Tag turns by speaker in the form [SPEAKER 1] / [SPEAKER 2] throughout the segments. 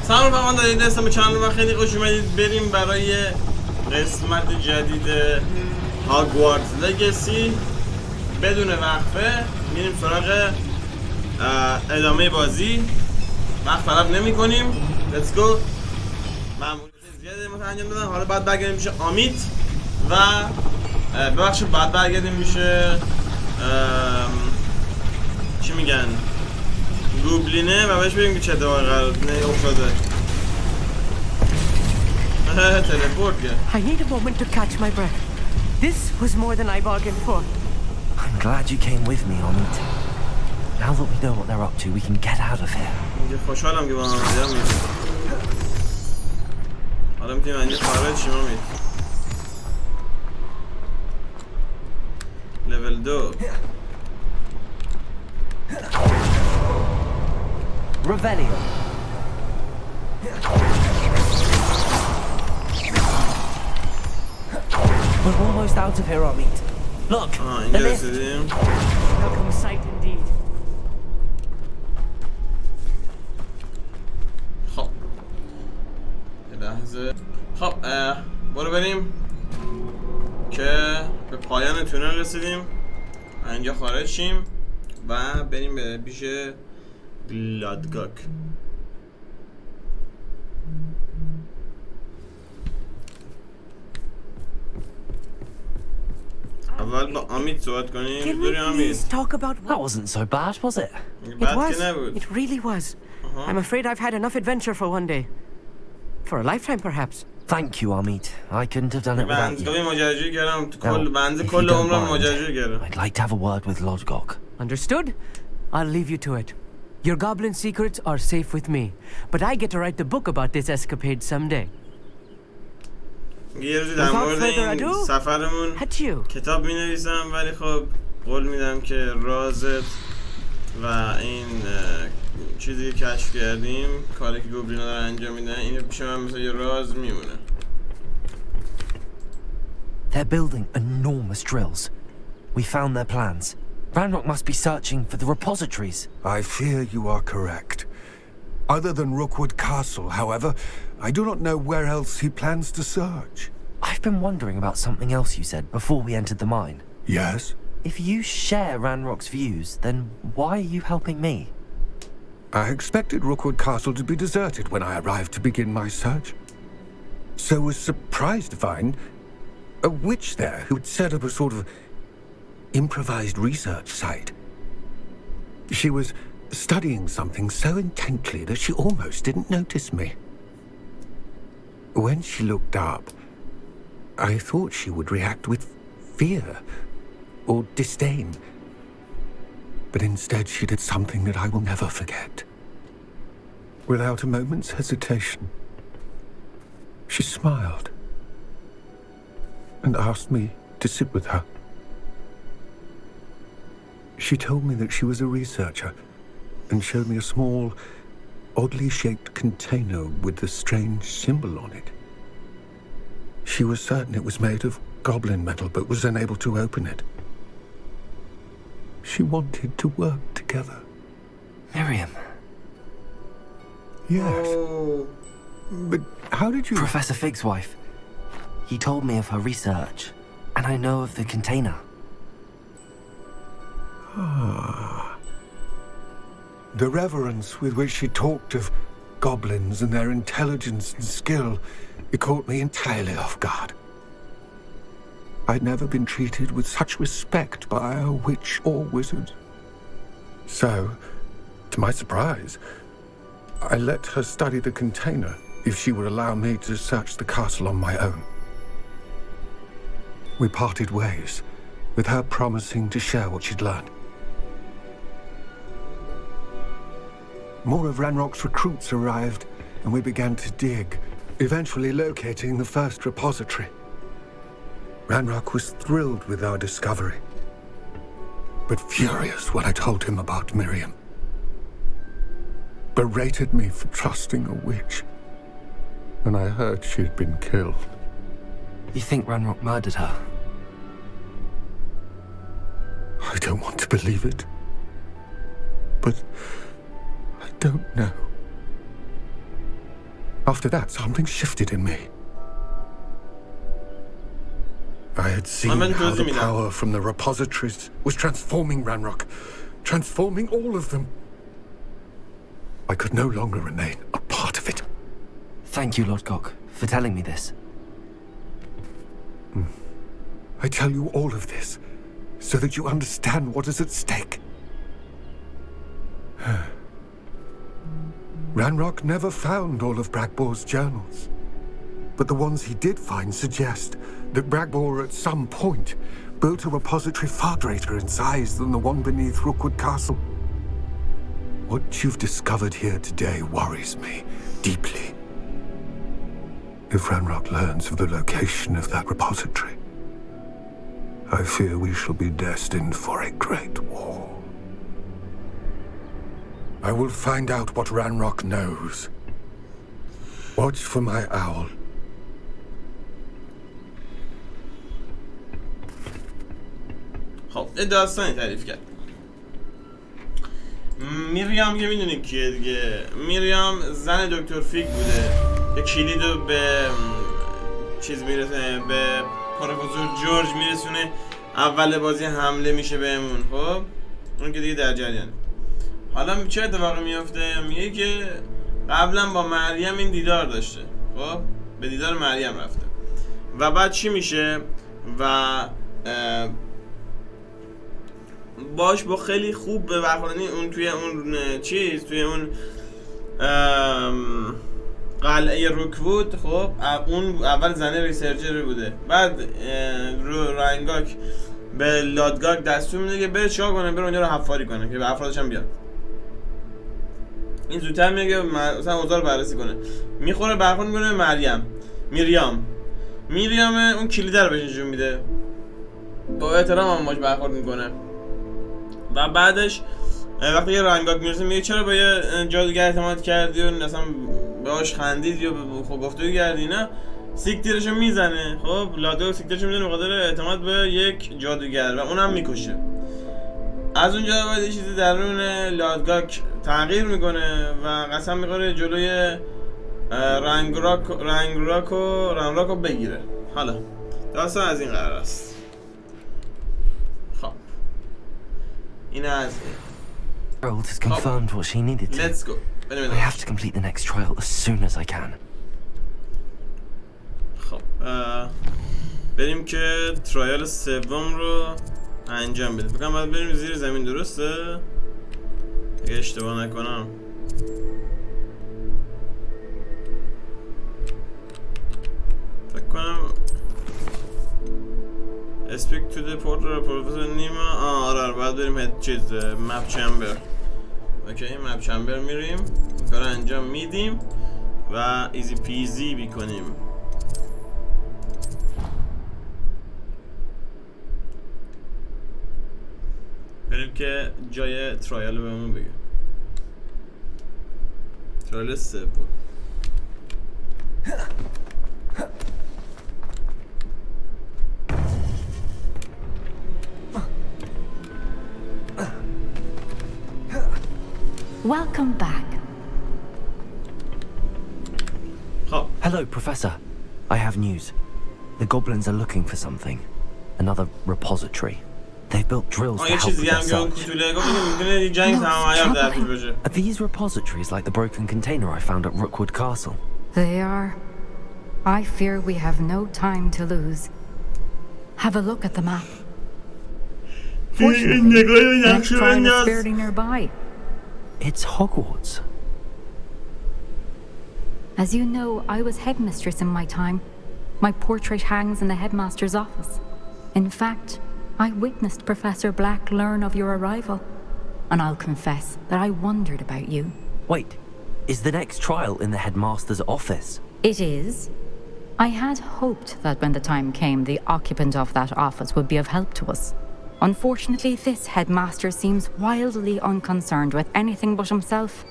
[SPEAKER 1] سلام رفقا، دارید اسم چند و خیلی خوش اومدید. بریم برای قسمت جدید هاگوارتس لگسی بدون وقفه. میریم سراغ ادامه بازی. وقت طلب نمی کنیم. Let's go. معمولیت زیاده ما انجام دادن. حالا بعد برگردیم میشه اومد و ببخشید بعد برگردیم میشه چی میگن گوبلینه و بهش بگیم که چه اتفاقی قرار افتاده. تلپورت کرد.
[SPEAKER 2] I need a moment to catch my breath. This was more than I bargained for.
[SPEAKER 3] I'm glad you came with me, Omid. Now that we know what they're up to, we can get out of here.
[SPEAKER 1] خوشحالم که با هم دیدم. حالا میتونیم اینجا خارج شیم. امید لول 2
[SPEAKER 3] Revelio. We're almost out of here, Omid. Look, the
[SPEAKER 1] اینجا
[SPEAKER 3] lift.
[SPEAKER 1] رسیدیم.
[SPEAKER 2] Welcome sight indeed.
[SPEAKER 1] خب یه لحظه. خب برو بریم که به پایان تونل رسیدیم. اینجا خارج شیم و بریم به پیش گلادگاک. اول با امید صحبت کنیم.
[SPEAKER 2] Can we
[SPEAKER 1] دوری امید.
[SPEAKER 2] please talk about
[SPEAKER 3] That wasn't so bad, was it?
[SPEAKER 2] It was. It really was. I'm afraid I've had enough adventure for one day. For a lifetime, perhaps.
[SPEAKER 3] Thank you, Omid. I couldn't have done it without you.
[SPEAKER 1] بنده ماجراجویی کردم.
[SPEAKER 3] Now, if you
[SPEAKER 1] کل
[SPEAKER 3] don't
[SPEAKER 1] عمرم
[SPEAKER 3] mind,
[SPEAKER 1] ماجراجویی کردم.
[SPEAKER 3] I'd like to have a word with Lodgok.
[SPEAKER 2] Understood? I'll leave you to it. Your goblin secrets are safe with me, but I get to write the book about this escapade someday.
[SPEAKER 1] یه روزی در مورد این سفرمون کتاب می نویسم، ولی خب قول میدم که رازت و این چیزی که کشف کردیم، کاری که گوبلینا دارن انجام میدن، اینو پیش من مثل یه راز میمونه.
[SPEAKER 3] They're building enormous drills. We found their plans. Ranrock must be searching for the repositories.
[SPEAKER 4] I fear you are correct. Other than Rookwood Castle, however, I do not know where else he plans to search.
[SPEAKER 3] I've been wondering about something else you said before we entered the mine.
[SPEAKER 4] Yes?
[SPEAKER 3] If you share Ranrock's views, then why are you helping me?
[SPEAKER 4] I expected Rookwood Castle to be deserted when I arrived to begin my search. So was surprised to find a witch there who'd set up a sort of improvised research site. She was studying something so intently that she almost didn't notice me. When she looked up, I thought she would react with fear or disdain. But instead she did something that I will never forget. Without a moment's hesitation, she smiled and asked me to sit with her. She told me that she was a researcher and showed me a small, oddly shaped container with a strange symbol on it. She was certain it was made of goblin metal, but was unable to open it. She wanted to work together.
[SPEAKER 3] Miriam.
[SPEAKER 4] Yes. But how did you...
[SPEAKER 3] Professor Fig's wife. He told me of her research, and I know of the container.
[SPEAKER 4] Ah. The reverence with which she talked of goblins and their intelligence and skill, it caught me entirely off guard. I'd never been treated with such respect by a witch or wizard. So, to my surprise, I let her study the container if she would allow me to search the castle on my own. We parted ways, with her promising to share what she'd learned. More of Ranrock's recruits arrived, and we began to dig, eventually locating the first repository. Ranrock was thrilled with our discovery, but furious when I told him about Miriam. Berated me for trusting a witch, and I heard she'd been killed.
[SPEAKER 3] You think Ranrock murdered her?
[SPEAKER 4] I don't want to believe it, but I don't know. After that, something shifted in me. I had seen how the power from the repositories was transforming Ranrock, transforming all of them. I could no longer remain a part of it.
[SPEAKER 3] Thank you, Lord Gok, for telling me this.
[SPEAKER 4] I tell you all of this so that you understand what is at stake. Ranrock never found all of Bragbor's journals, but the ones he did find suggest that Bragbor at some point built a repository far greater in size than the one beneath Rookwood Castle. What you've discovered here today worries me deeply. If Ranrock learns of the location of that repository, I fear we shall be destined for a great war. I will find out what Ranrock knows. Watch for my owl.
[SPEAKER 1] خب یه داستانی تعریف کرد. میریام که میدونی کیه دیگه. میریام زن دکتر فیک بوده که کلیدو به چیز میرسونه، به پروفسور جورج میرسونه. اول بازی حمله میشه بهمون. خب اون که دیگه در جریانه. حالا چه اتفاقی میفته؟ میگه که قبلا با مریم این دیدار داشته. خب به دیدار مریم رفته و بعد چی میشه و باش با خیلی خوب به برخوردنی اون توی اون چیز توی اون قلعه روکوود. خب اون اول زنه ریسرچر بوده، بعد رنگاک به لادگاک دستور میده که بره چیکار کنه، بره اونجا رو حفاری کنه که به افرادش هم بیاد. این زودتر میگه مثلا اوضاع رو بررسی کنه. میخوره برخورد میکنه به میریام اون کلیده رو بهش نشون میده، با احترام هم باش برخورد میکنه و بعدش وقتی یه رنگاک میرسه میگه چرا به یه جادوگر اعتماد کردی و مثلا باهاش خندید یا خب گفتگو کردی؟ نه، سیکتیرشو میزنه. خب لادو سیکتیرشو میزنه به خاطر اعتماد به یک جادوگر و اونم میکشه. از اونجا بعد چیزی درون لادگاک تغییر میکنه و قسم میخوره جلوی رنگراکو بگیره. حالا داستان از این قرار است. خب این از
[SPEAKER 3] Gerald has confirmed what she needed to.
[SPEAKER 1] Let's go.
[SPEAKER 3] I have to complete the next trial as soon as I can.
[SPEAKER 1] خب بریم که ترایال سوم رو انجام بدیم. بکنم باید بریم زیر زمین، درسته؟ اگه اشتباه نکنم. فکر کنم Speak to the porter پروفسور نیما. آره باید بریم چیز مپ چمبر. اوکی مپ چمبر میریم، این کار انجام میدیم و ایزی پیزی میکنیم. بریم که جای ترایل رو بهمون بگه. ترایل سوم.
[SPEAKER 5] Welcome back.
[SPEAKER 3] Hello, Professor. I have news. The goblins are looking for something. Another repository. They've built drills to help with their search. Are these repositories like the broken container I found at Rookwood Castle?
[SPEAKER 5] They are. I fear we have no time to lose. Have a look at the map. Fortunately, the next trial is fairly nearby.
[SPEAKER 3] It's Hogwarts.
[SPEAKER 5] As you know, I was headmistress in my time. My portrait hangs in the headmaster's office. In fact, I witnessed Professor Black learn of your arrival, and I'll confess that I wondered about you.
[SPEAKER 3] Wait, is the next trial in the headmaster's office?
[SPEAKER 5] It is. I had hoped that when the time came, the occupant of that office would be of help to us. Unfortunately, this headmaster seems wildly unconcerned with anything but himself.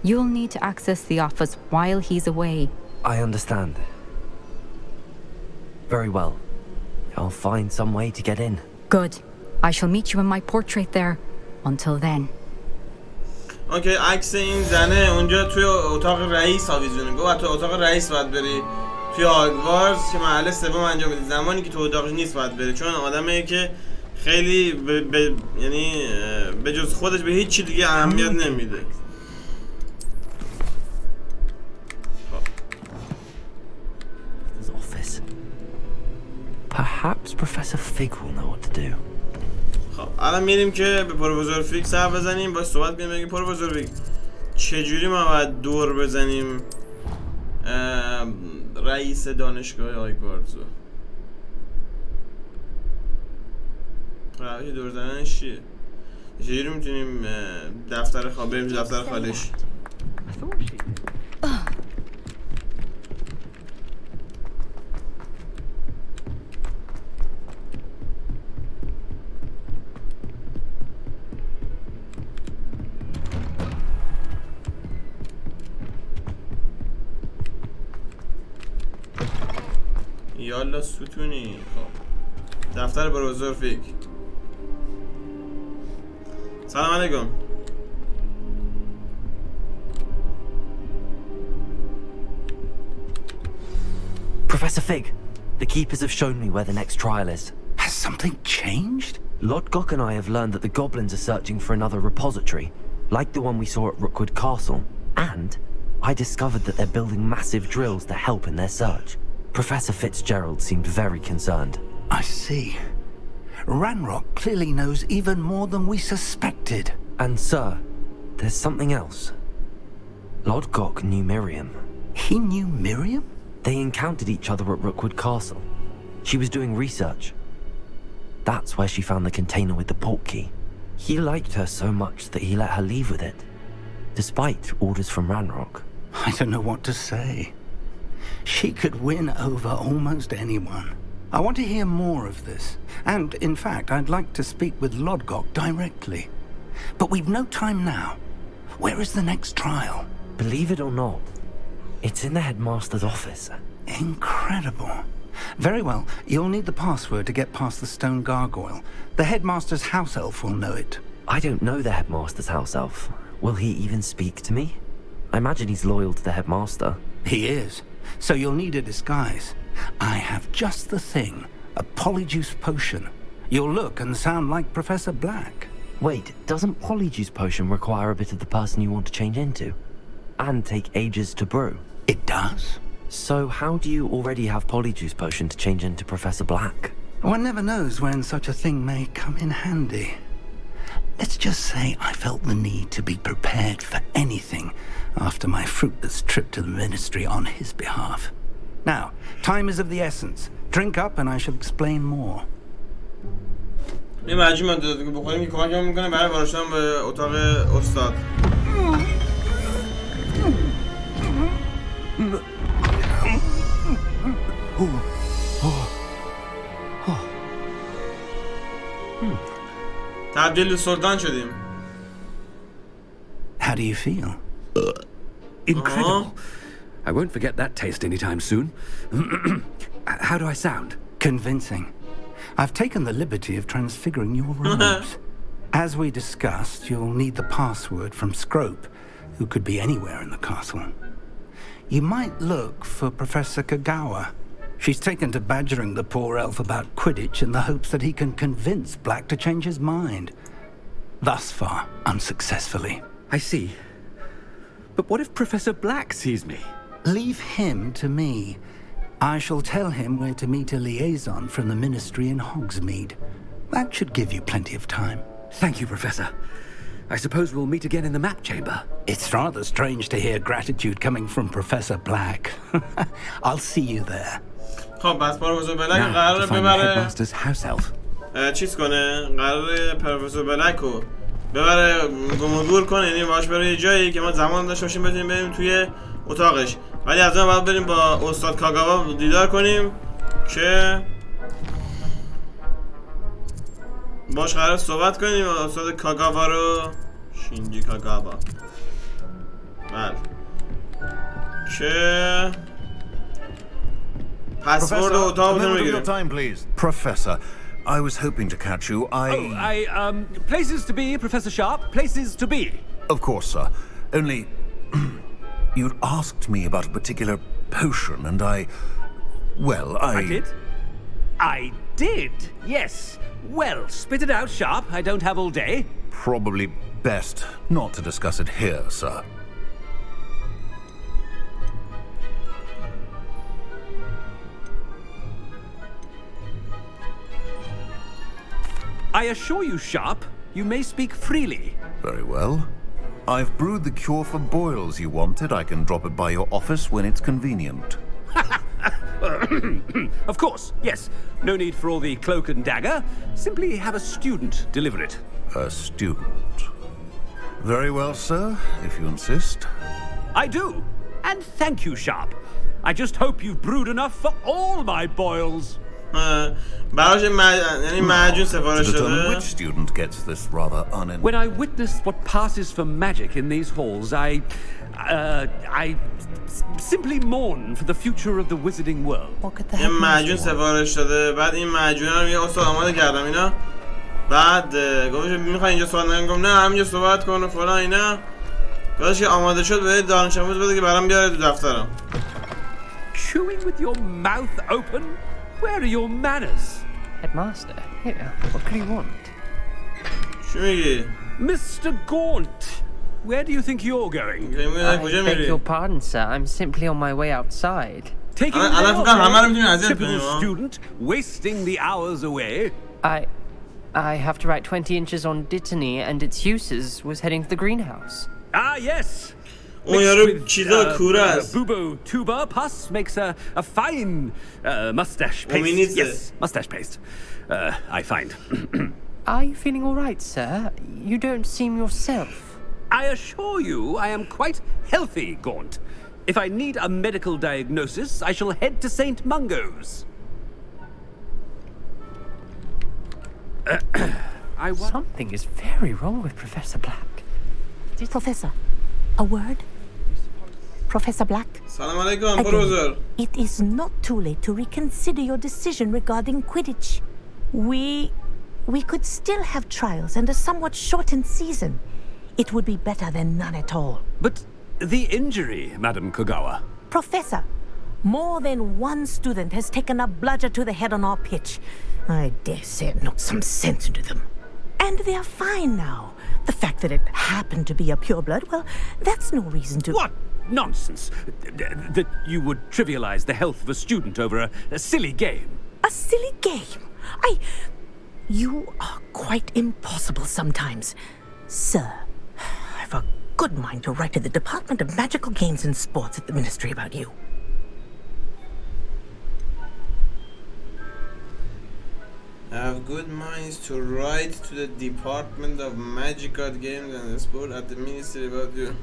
[SPEAKER 5] You'll need to access the office while he's away.
[SPEAKER 3] I understand. Very well. I'll find some way to get in.
[SPEAKER 5] Good. I shall meet you in my portrait there. Until then.
[SPEAKER 1] اوکی عکس این زنه اونجا توی اتاق رئیس آویزونه. گفت تو اتاق رئیس باید بری توی هاگوارتز که مرحله سوم انجام بدی. زمانی که تو اتاقش نیست باید بری، چون آدمیه که خیلی یعنی به جز خودش به هیچ چی دیگه اهمیت نمیده.
[SPEAKER 3] Perhaps Professor Fig will know what to do.
[SPEAKER 1] خب الان میریم که به پروفسور فیگ سر بزنیم، باش صحبت کنیم بگیم پروفسور فیگ چجوری ما باید دور بزنیم رئیس دانشگاه هاگوارتز. روش دور زدنش چیه؟ چجوری میتونیم دفتر بریم دفتر خالش؟ یالا ستونی. خب دفتر پروفسور فیگ. سلام علیکم.
[SPEAKER 3] Professor Fig, the keepers have shown me where the next trial is.
[SPEAKER 6] Has something changed?
[SPEAKER 3] Lodgok and I have learned that the goblins are searching for another repository, like the one we saw at Rookwood Castle. And I discovered that they're building massive drills to help in their search. Professor Fitzgerald seemed very concerned.
[SPEAKER 6] I see. Ranrock clearly knows even more than we suspected.
[SPEAKER 3] And sir, there's something else. Lodgok knew Miriam.
[SPEAKER 6] He knew Miriam?
[SPEAKER 3] They encountered each other at Rookwood Castle. She was doing research. That's where she found the container with the port key. He liked her so much that he let her leave with it, despite orders from Ranrock.
[SPEAKER 6] I don't know what to say. She could win over almost anyone. I want to hear more of this. And, in fact, I'd like to speak with Lodgok directly. But we've no time now. Where is the next trial?
[SPEAKER 3] Believe it or not, it's in the headmaster's office.
[SPEAKER 6] Incredible. Very well. You'll need the password to get past the stone gargoyle. The headmaster's house elf will know it.
[SPEAKER 3] I don't know the headmaster's house elf. Will he even speak to me? I imagine he's loyal to the headmaster.
[SPEAKER 6] He is. So you'll need a disguise. I have just the thing. A polyjuice potion. You'll look and sound like Professor Black.
[SPEAKER 3] Wait, doesn't polyjuice potion require a bit of the person you want to change into? And take ages to brew?
[SPEAKER 6] It does.
[SPEAKER 3] So how do you already have polyjuice potion to change into Professor Black?
[SPEAKER 6] One never knows when such a thing may come in handy. Let's just say I felt the need to be prepared for anything after my fruitless trip to the ministry on his behalf. Now, time is of the essence. Drink up and I shall explain more.
[SPEAKER 1] یه مجموعه داده که بخوریم که کمکمون میکنه برای وارد به اتاق استاد. تبدیل سلطان شدیم.
[SPEAKER 6] How do you feel?
[SPEAKER 7] Incredible. I won't forget that taste anytime soon. How do I sound?
[SPEAKER 6] Convincing. I've taken the liberty of transfiguring your robes. As we discussed, you'll need the password from Scrope, who could be anywhere in the castle. You might look for Professor Kagawa. She's taken to badgering the poor elf about Quidditch in the hopes that he can convince Black to change his mind. Thus far, unsuccessfully.
[SPEAKER 7] I see. But what if Professor Black sees me?
[SPEAKER 6] Leave him to me. I shall tell him where to meet a liaison from the ministry in Hogsmeade. That should give you plenty of time.
[SPEAKER 7] Thank you, Professor. I suppose we'll meet again in the map chamber.
[SPEAKER 6] It's rather strange to hear gratitude coming from Professor Black. I'll see you there.
[SPEAKER 1] خب بس پروفسور بلک
[SPEAKER 7] Now,
[SPEAKER 1] قراره
[SPEAKER 7] to find the
[SPEAKER 1] ببره
[SPEAKER 7] headmaster's house elf.
[SPEAKER 1] چیز کنه، قراره پروفسور بلک رو ببره گمگور کنه، یعنی باش بره یه جایی که ما زمان داشته باشیم بتونیم بریم توی اتاقش. ولی از اون باید بریم با استاد کاگاوا دیدار کنیم که باش قرار صحبت کنیم. استاد کاگاوا رو شینجی کاگاوا بله که پسورد اتاق رو بگیریم.
[SPEAKER 8] Time, please. Professor, I was hoping to catch you.
[SPEAKER 7] Places to be, Professor Sharp. Places to be.
[SPEAKER 8] Of course, sir. Only you'd asked me about a particular potion, and well,
[SPEAKER 7] I did? I did, yes. Well, spit it out, Sharp. I don't have all day.
[SPEAKER 8] Probably best not to discuss it here, sir.
[SPEAKER 7] I assure you, Sharp, you may speak freely.
[SPEAKER 8] Very well. I've brewed the cure for boils you wanted. I can drop it by your office when it's convenient.
[SPEAKER 7] Of course, yes. No need for all the cloak and dagger. Simply have a student deliver it.
[SPEAKER 8] A student. Very well, sir, if you insist.
[SPEAKER 7] I do. And thank you, Sharp. I just hope you've brewed enough for all my boils.
[SPEAKER 1] براش یعنی معجون سفارش
[SPEAKER 8] To determine
[SPEAKER 1] شده.
[SPEAKER 8] which student gets this rather
[SPEAKER 7] When I witnessed what passes for magic in these halls, I simply mourn for the future of the wizarding world.
[SPEAKER 1] یه معجون سفارش شده. بعد این معجون رو یه استاد آماده کردم اینا. بعد گفتش میخوای اینجا صحبت کنم؟ گفتم نه همینجا صحبت کن و فلان اینا. گفتش که آماده شد به دانش آموز بده که برام بیاره تو دفترم.
[SPEAKER 7] Chewing with your mouth open? Where are your manners?
[SPEAKER 2] Headmaster, here, what could you want?
[SPEAKER 1] چی میگی؟
[SPEAKER 7] Mr. Gaunt, where do you think you're going?
[SPEAKER 1] کجا
[SPEAKER 2] I beg
[SPEAKER 1] میری؟
[SPEAKER 2] your pardon, sir. I'm simply on my way outside.
[SPEAKER 7] Taking
[SPEAKER 1] الان
[SPEAKER 7] the
[SPEAKER 1] فکر کنم همه رو میتونیم اذیت
[SPEAKER 7] typical
[SPEAKER 1] کنیم.
[SPEAKER 7] student, wasting the hours away.
[SPEAKER 2] I have to write 20 inches on Dittany and its uses was heading to the greenhouse.
[SPEAKER 7] Ah, yes.
[SPEAKER 1] اون یارو چیزا کوره است.
[SPEAKER 7] Bubo tuba pus makes a fine mustache paste. Yes, mustache paste. I find.
[SPEAKER 2] Are you feeling all right, sir? You don't seem yourself.
[SPEAKER 7] I assure you I am quite healthy, Gaunt. If I need a medical diagnosis, I shall head to St. Mungo's.
[SPEAKER 2] Something is very wrong with Professor Black.
[SPEAKER 9] Professor, a word? Professor Black?
[SPEAKER 1] سلام علیکم پروفسور.
[SPEAKER 9] It is not too late to reconsider your decision regarding Quidditch. We could still have trials and a somewhat shortened season. It would be better than none at all.
[SPEAKER 7] But the injury, Madam Kogawa.
[SPEAKER 9] Professor, more than one student has taken a bludger to the head on our pitch. I dare say it knocked some sense into them. And they're fine now. The fact that it happened to be a pureblood, well, that's no reason to...
[SPEAKER 7] What nonsense! That you would trivialize the health of a student over a silly game.
[SPEAKER 9] A silly game? You are quite impossible sometimes. Sir, I've a good mind to write to the Department of Magical Games and Sports at the Ministry about you.
[SPEAKER 1] I have good minds to write to the Department of Magical Games and Sport at the Ministry about you.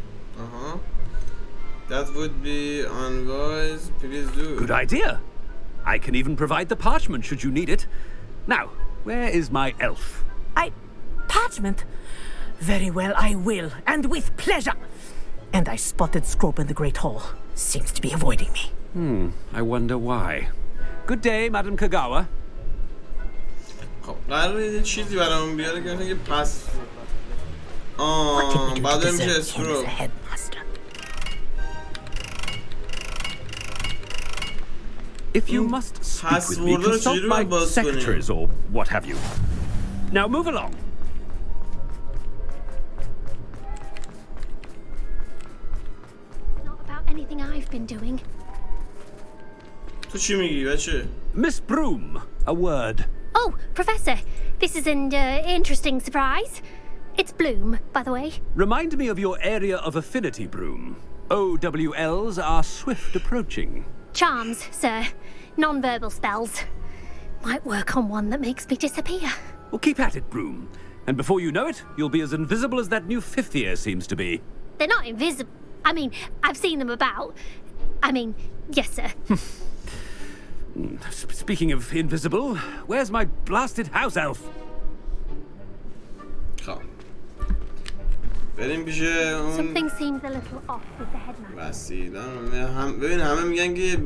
[SPEAKER 1] That would be unwise. Please do.
[SPEAKER 7] Good idea. I can even provide the parchment should you need it. Now, where is my elf?
[SPEAKER 9] Parchment? Very well, I will, and with pleasure. And I spotted Scrope in the Great Hall. Seems to be avoiding me.
[SPEAKER 7] I wonder why. Good day, Madam Kogawa.
[SPEAKER 1] خب قراره یه چیزی برامون بیاره که پس
[SPEAKER 9] What did we do to
[SPEAKER 1] بعد
[SPEAKER 9] deserve
[SPEAKER 1] میشه
[SPEAKER 9] him as
[SPEAKER 1] اسکروپ.
[SPEAKER 9] a headmaster?
[SPEAKER 7] If you must speak with me,
[SPEAKER 1] Password
[SPEAKER 7] consult
[SPEAKER 1] رو
[SPEAKER 7] my
[SPEAKER 1] چجوری باز کنیم؟
[SPEAKER 7] secretaries or what have you. Now move along.
[SPEAKER 10] Not about anything I've been doing.
[SPEAKER 1] تو چی میگی بچه؟
[SPEAKER 7] Miss Broom, a word.
[SPEAKER 10] Oh, Professor, this is an interesting surprise. It's Bloom, by the way.
[SPEAKER 7] Remind me of your area of affinity, Broom. OWLs are swift approaching.
[SPEAKER 10] Charms, sir. Non-verbal spells. Might work on one that makes me disappear.
[SPEAKER 7] Well, keep at it, Broom. And before you know it, you'll be as invisible as that new fifth year seems to be.
[SPEAKER 10] They're not invisible. I mean, I've seen them about. I mean, yes, sir.
[SPEAKER 7] Speaking of invisible, where's my blasted house elf?
[SPEAKER 1] خب بریم پیش اون
[SPEAKER 10] Something seems a little off with the headmaster.
[SPEAKER 1] وسیلم. ببین همه میگن که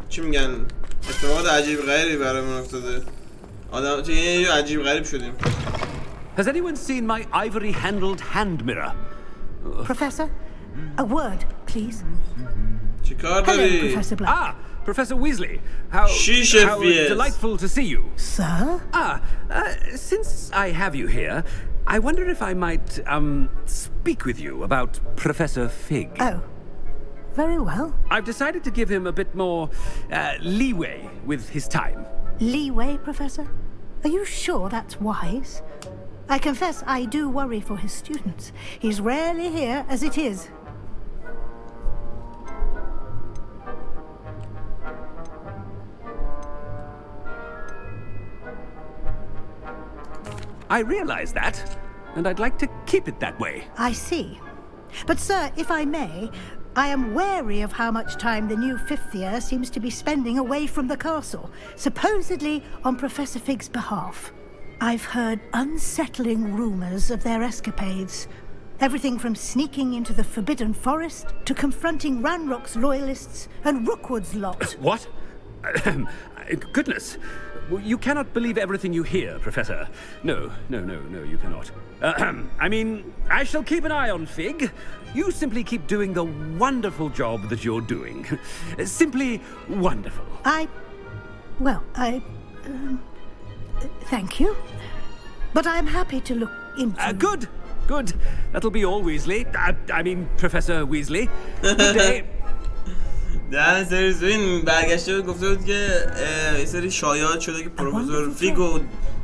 [SPEAKER 1] چی میگن اتفاقات عجیب غریبی برامون افتاده. آدم چه یه عجیب غریب شدیم.
[SPEAKER 7] Has anyone seen my ivory-handled hand mirror?
[SPEAKER 9] Professor, a word, please.
[SPEAKER 1] چیکار
[SPEAKER 9] Hello,
[SPEAKER 1] داری؟
[SPEAKER 9] Professor Black.
[SPEAKER 7] Ah, Professor Weasley. How
[SPEAKER 1] She
[SPEAKER 7] delightful to see you.
[SPEAKER 9] Sir?
[SPEAKER 7] Since I have you here, I wonder if I might, speak with you about Professor Fig.
[SPEAKER 9] Oh, very well.
[SPEAKER 7] I've decided to give him a bit more, leeway with his time.
[SPEAKER 9] Leeway, Professor? Are you sure that's wise? I confess I do worry for his students. He's rarely here as it is.
[SPEAKER 7] I realize that, and I'd like to keep it that way.
[SPEAKER 9] I see. But, sir, if I may, I am wary of how much time the new fifth year seems to be spending away from the castle, supposedly on Professor Fig's behalf. I've heard unsettling rumors of their escapades. Everything from sneaking into the Forbidden Forest to confronting Ranrock's loyalists and Rookwood's lot.
[SPEAKER 7] What? Goodness. You cannot believe everything you hear, Professor. No, you cannot. I mean, I shall keep an eye on Fig. You simply keep doing the wonderful job that you're doing. Simply wonderful.
[SPEAKER 9] Thank you. But I'm happy to look into...
[SPEAKER 7] Good. That'll be all, Weasley. I mean, Professor Weasley. Good day.
[SPEAKER 1] در سریز این برگشته بود گفته بود که یه سری شایعات شده که پروفسور فیگ و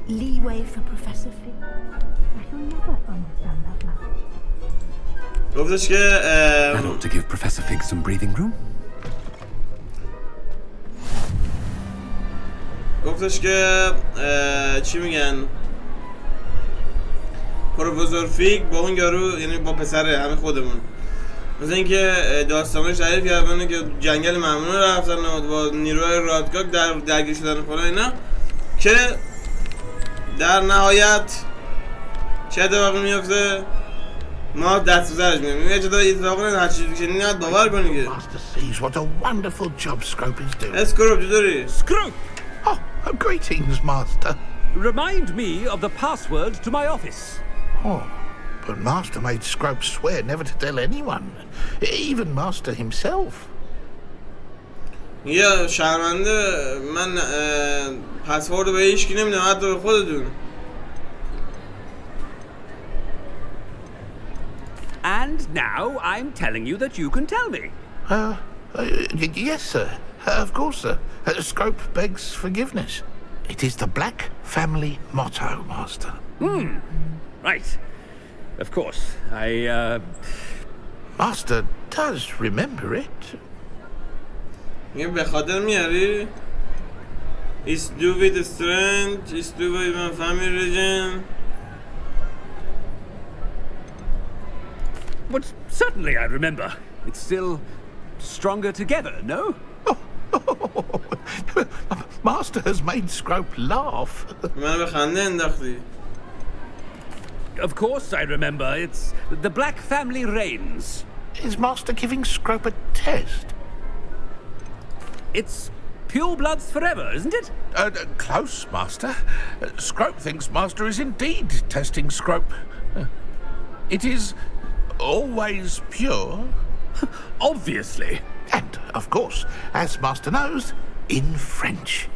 [SPEAKER 9] Leeway for Professor Fig. I shall never understand that now.
[SPEAKER 1] گفتش که
[SPEAKER 7] I ought to give Professor Fig some breathing room.
[SPEAKER 1] گفتش که چی میگن پروفسور فیگ با اون یارو یعنی با پسره همه خودمون مثلا اینکه داستانش تعریف کردن که جنگل ممنوع رفتن و با نیروهای رادگاک درگیر شدن فلان اینا که در نهایت چه اتفاقی میفته ما دست بزرش میگیم یه جدا اتفاق نه هر چیزی که نیاد باور کنی که
[SPEAKER 8] Master sees what a wonderful job Scrope is doing.
[SPEAKER 1] اسکروپ چطوری؟
[SPEAKER 7] Scrope!
[SPEAKER 8] Oh, greetings, Master.
[SPEAKER 7] Remind me of the password to my office.
[SPEAKER 8] Oh, but Master made Scrope swear never to tell anyone, even Master himself.
[SPEAKER 1] یه شرمنده من پسورد به هیچکی نمیدم حتی به خودتون.
[SPEAKER 7] And now I'm telling you that you can tell me.
[SPEAKER 8] Yes, sir. Of course, sir. Scrope begs forgiveness. It is the Black family motto, Master.
[SPEAKER 7] Right. Of course.
[SPEAKER 8] Master does remember it.
[SPEAKER 1] یه به خاطر میاری؟ It's do with strength, it's do with my family region.
[SPEAKER 7] But certainly I remember. It's still stronger together, no?
[SPEAKER 8] Master has made Scrope laugh.
[SPEAKER 1] منو به خنده انداختی.
[SPEAKER 7] Of course I remember. It's the Black family reigns.
[SPEAKER 8] Is Master giving Scrope a test?
[SPEAKER 7] It's pure bloods forever, isn't it?
[SPEAKER 8] Close, Master. Scrope thinks Master is indeed testing Scrope. It is always pure.
[SPEAKER 7] Obviously.
[SPEAKER 8] And, of course, as Master knows, in French.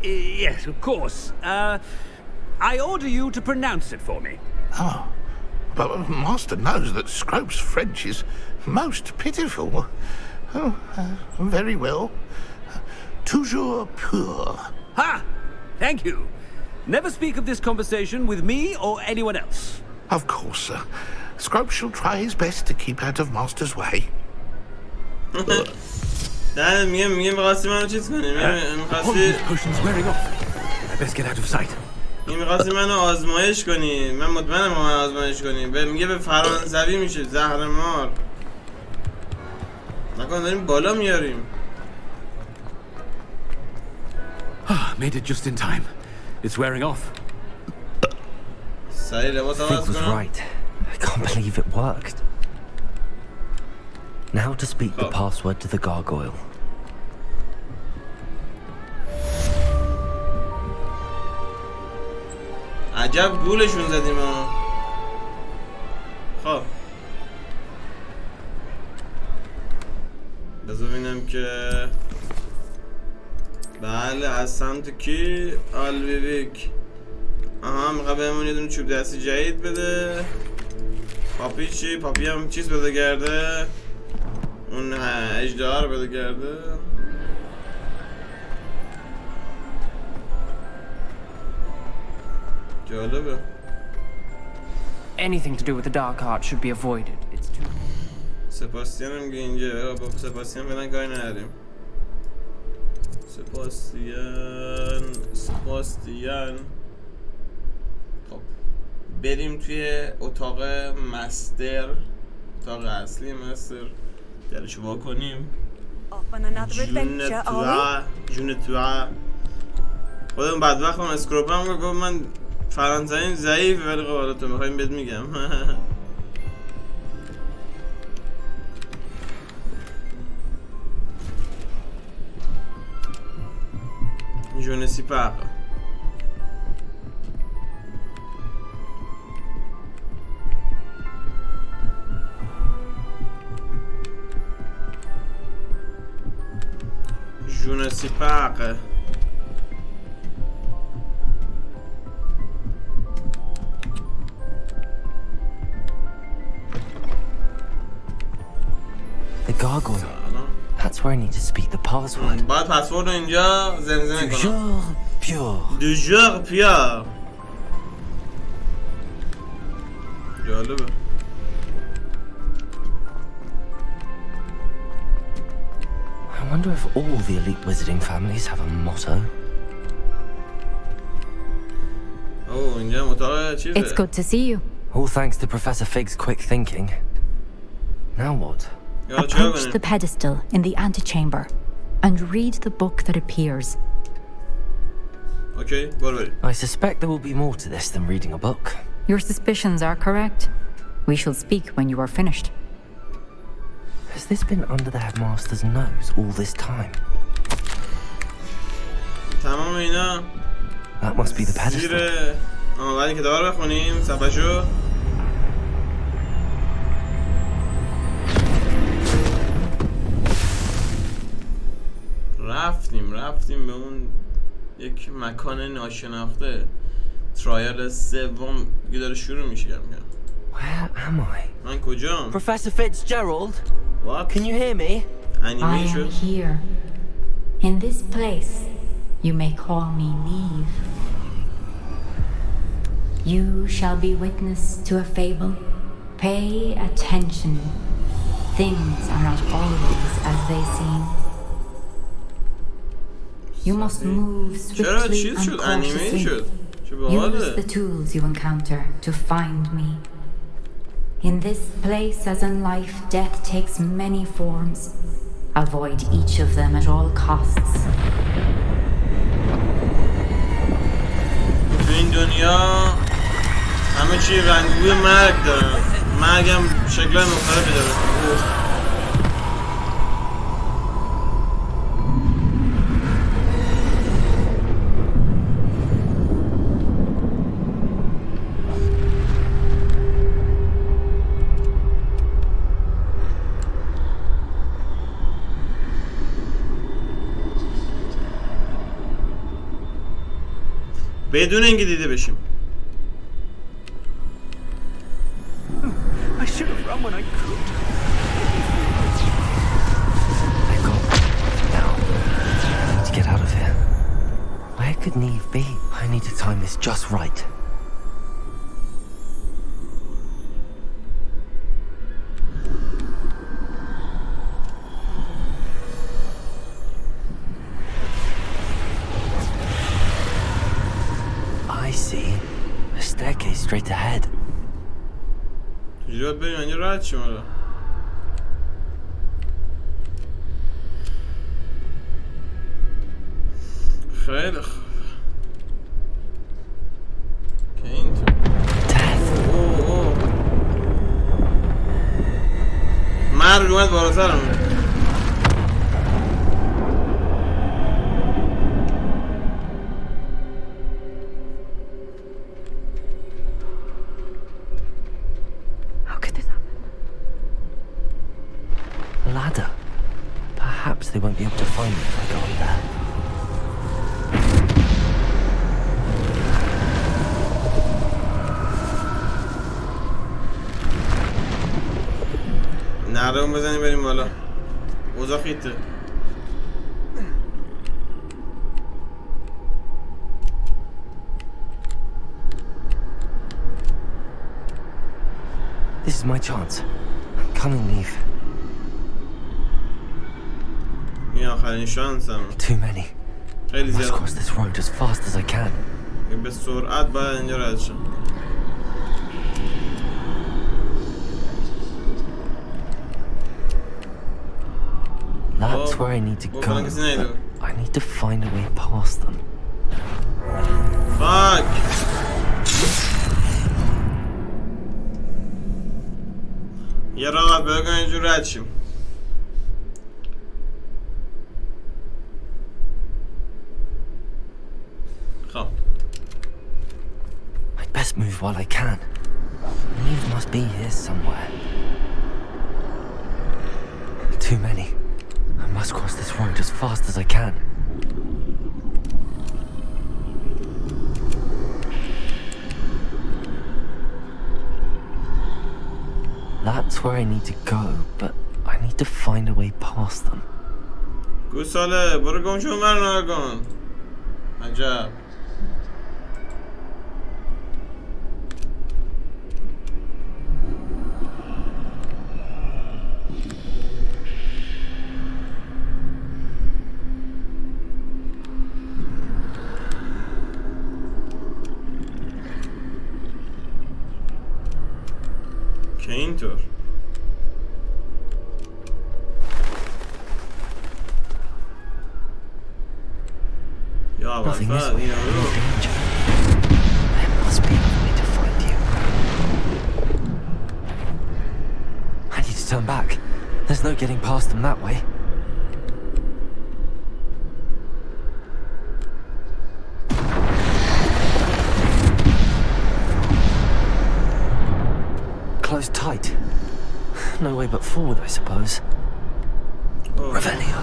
[SPEAKER 7] Yes, of course. I order you to pronounce it for me.
[SPEAKER 8] Oh, but Master knows that Scrope's French is most pitiful. Oh, very well. Toujours pur.
[SPEAKER 7] Ha! Thank you. Never speak of this conversation with me or anyone else.
[SPEAKER 8] Of course, sir. Scrope shall try his best to keep out of Master's way.
[SPEAKER 1] نه میگه میخواستی منو چیز کنی میخواستی
[SPEAKER 7] Potion's wearing off. I best get out of sight.
[SPEAKER 1] میخواستی منو آزمایش کنی من مطمئنم من آزمایش کنی میگه به فرانسوی میشه زهر مار نکن داریم بالا میاریم
[SPEAKER 7] Made it just in time. It's wearing off.
[SPEAKER 1] سریع لباس
[SPEAKER 3] Fig
[SPEAKER 1] عوض
[SPEAKER 3] was
[SPEAKER 1] کنم
[SPEAKER 3] right. I can't believe it worked. Now to speak the password to the gargoyle.
[SPEAKER 1] عجب گولشون زدیم ها. خب بذار ببینم که بله از سمت کی؟ آلویویک. آها میخواه بهمون یه دونه چوب دستی جدید بده. پاپی چی؟ پاپی هم چیز بده گرده، اون اجدار بده گرده. جالبه.
[SPEAKER 2] Anything to do with the dark art should be avoided. It's too...
[SPEAKER 1] سباستیان هم که اینجا با سباستیان بدن کاری نداریم. سباستیان خب بریم توی اتاق مستر، اتاق اصلی مستر. درشو وا کنیم. جون تو خودم بدبخت هم اسکروپم گفت من فرانسویم ضعیفه، ولی خب حالا تو میخوایم بهت میگم. Je ne sais pas. Je ne sais pas.
[SPEAKER 3] The gargoyle. That's where I need to speak the password.
[SPEAKER 1] باید پسورد اینجا زمزمه کنم.
[SPEAKER 3] Toujours pure.
[SPEAKER 1] Toujours pure. جالبه.
[SPEAKER 3] I wonder if all the elite wizarding families have a motto.
[SPEAKER 1] Oh, اینجا اتاق چیزه.
[SPEAKER 5] It's good to see you.
[SPEAKER 3] All thanks to Professor Fig's quick thinking. Now what?
[SPEAKER 5] Approach the pedestal in the antechamber and read the book that appears.
[SPEAKER 1] Okay, برو بریم.
[SPEAKER 3] I suspect there will be more to this than reading a book.
[SPEAKER 5] Your suspicions are correct. We shall speak when you are finished.
[SPEAKER 3] Has this been under the headmaster's nose all this time?
[SPEAKER 1] تمام اینا.
[SPEAKER 3] That must be the pedestal.
[SPEAKER 1] زیر بعد کتاب رو بخونیم صفحه‌شو. رفتیم به اون یک مکان ناشناخته. ترایل سوم دیگه داره شروع میشه.
[SPEAKER 3] Where am I?
[SPEAKER 1] من کجام؟
[SPEAKER 3] Professor Fitzgerald?
[SPEAKER 1] What?
[SPEAKER 3] Can you hear me?
[SPEAKER 5] I am here. In this place, you may call me Neve. You shall be witness to a fable. Pay attention. Things are not always as they seem. You must move swiftly and cautiously. Use the tools you encounter to find me. In this place, as in life, death takes many forms. Avoid each of them at all costs.
[SPEAKER 1] تو این دنیا همه چی رنگوی مرگ داره. مرگم شکل‌های مختلفی داره. بدون اینکه دیده بشیم.
[SPEAKER 6] I should have run when I could.
[SPEAKER 3] I got now. I need to get out of here. Where could Neve be? I need to time this just right. I see. A staircase straight ahead.
[SPEAKER 1] چجوری باید بریم؟ اینجا راحت شیم حالا. خیلی خوب. که این تو مرگ اومد بالا سرمون.
[SPEAKER 3] perhaps they won't be able to find me if I go up there.
[SPEAKER 1] نرم بزنیم بریم بالا. اوضاع خیته.
[SPEAKER 3] This is my chance. Come and leave.
[SPEAKER 1] این آخرین شانسم.
[SPEAKER 3] Too many.
[SPEAKER 1] خیلی
[SPEAKER 3] Must
[SPEAKER 1] زیاد.
[SPEAKER 3] cross this road as fast as I can.
[SPEAKER 1] به سرعت باید اینجا رد شم.
[SPEAKER 3] That's where I need to go. I need to find a way past them.
[SPEAKER 1] Fuck! یه راه بگم اینجور رد شیم. خب
[SPEAKER 3] I'd best move while I can. Leave must be here somewhere. Too many. I must cross this road as fast as I can. That's where I need to go, but I need to find a way past them.
[SPEAKER 1] گوساله برو گم شو من رو کن. عجب. که اینطور یا اول
[SPEAKER 3] Nothing this
[SPEAKER 1] فرد
[SPEAKER 3] way.
[SPEAKER 1] این
[SPEAKER 3] No
[SPEAKER 1] رو
[SPEAKER 3] danger. There must be a way to find you. I need to turn back. There's no getting past them that way. Closed tight. No way but forward, I suppose. Revelio.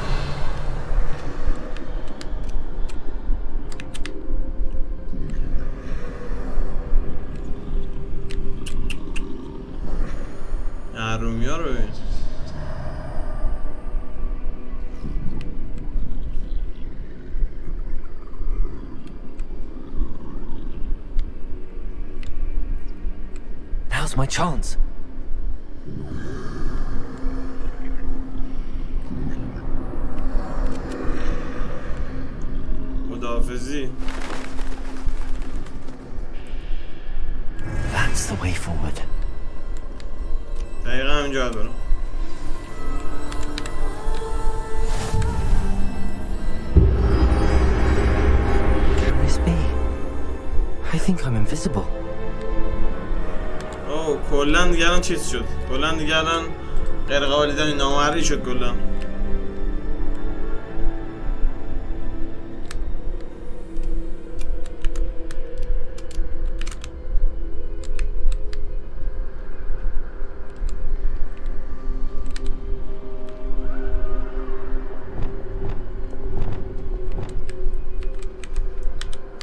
[SPEAKER 1] رومیا رو ببین.
[SPEAKER 3] Now's my chance.
[SPEAKER 1] خداحافظی.
[SPEAKER 3] That's the way forward.
[SPEAKER 1] دقیقا همینجا برم.
[SPEAKER 3] Can this be? I think I'm invisible.
[SPEAKER 1] اوه کلن دیگه الان چیز شد. کلن دیگه الان غیر قابل دیدنی نامرئی شد کلن.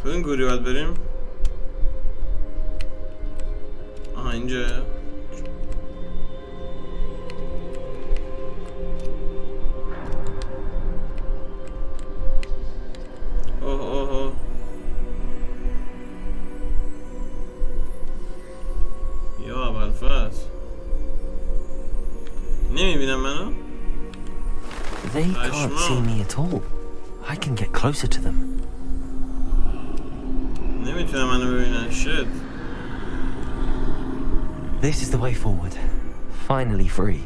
[SPEAKER 1] کدوم گوری باید بریم؟ آها اینجا. اوه اوه اوه. یا اول فصل نمیبینم منو؟
[SPEAKER 3] They can't see me at all. I can get closer to them.
[SPEAKER 1] نمیتونم منو ببینن. شت.
[SPEAKER 3] This is the way forward. Finally free.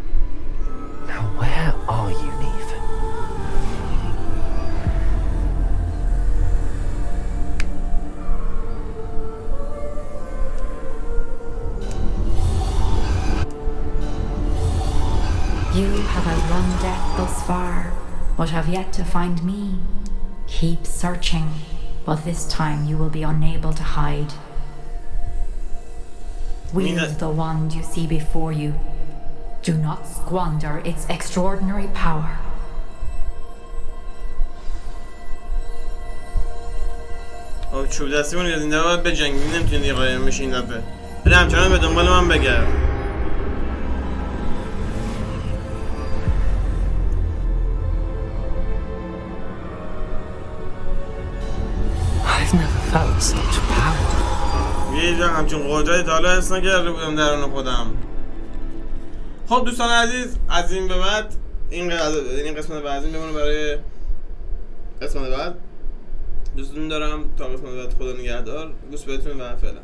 [SPEAKER 3] Now where are you, Neve?
[SPEAKER 5] You have outrun death thus far, but have yet to find me. Keep searching, but this time you will be unable to hide. Wield the wand you see before you. Do not squander its extraordinary power.
[SPEAKER 1] چوب دستیمون یاد این دفعه باید بجنگیم، نمیتونید یه قایم بشین این دفعه. ولی همچنان به دنبال من بگرد.
[SPEAKER 3] I've never felt such power.
[SPEAKER 1] یه جا همچین قدرتی تا حالا حس نکرده بودم درون خودم. خب دوستان عزیز، از این به بعد این قسمت بعدی بمونه برای قسمت بعد. دوستتون دارم تا قسمت بعد. خدا نگهدار. گوش بهتون و فعلا.